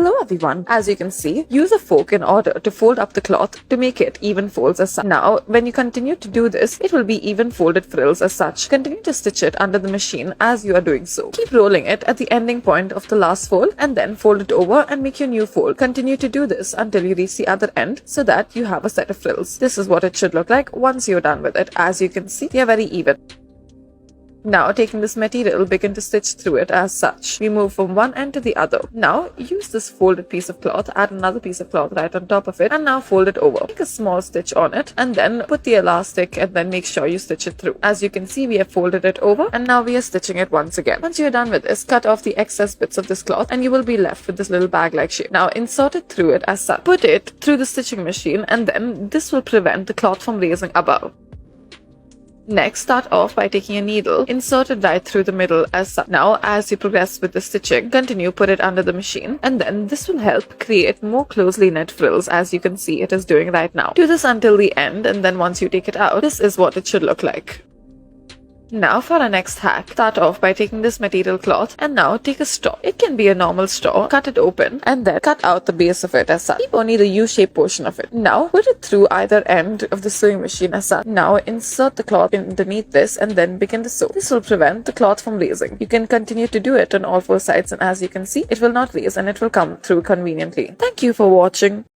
Hello everyone. As you can see, use a fork in order to fold up the cloth to make it even folds as such. Now, when you continue to do this, it will be even folded frills as such. Continue to stitch it under the machine as you are doing so. Keep rolling it at the ending point of the last fold and then fold it over and make your new fold. Continue to do this until you reach the other end so that you have a set of frills. This is what it should look like once you're done with it. As you can see, they are very even. Now, taking this material, begin to stitch through it as such. We move from one end to the other. Now, use this folded piece of cloth, add another piece of cloth right on top of it, and now fold it over. Make a small stitch on it, and then put the elastic, and then make sure you stitch it through. As you can see, we have folded it over, and now we are stitching it once again. Once you're done with this, cut off the excess bits of this cloth, and you will be left with this little bag-like shape. Now, insert it through it as such. Put it through the stitching machine, and then this will prevent the cloth from raising above. Next, start off by taking a needle, insert it right through the middle as such. Now, as you progress with the stitching, continue, put it under the machine, and then this will help create more closely knit frills, as you can see it is doing right now. Do this until the end, and then once you take it out, this is what it should look like. Now for our next hack, start off by taking this material cloth and now take a straw. It can be a normal straw, cut it open and then cut out the base of it as such. Keep only the U-shaped portion of it. Now put it through either end of the sewing machine as such. Now insert the cloth underneath this and then begin to sew. This will prevent the cloth from raising. You can continue to do it on all four sides and as you can see, it will not raise and it will come through conveniently. Thank you for watching.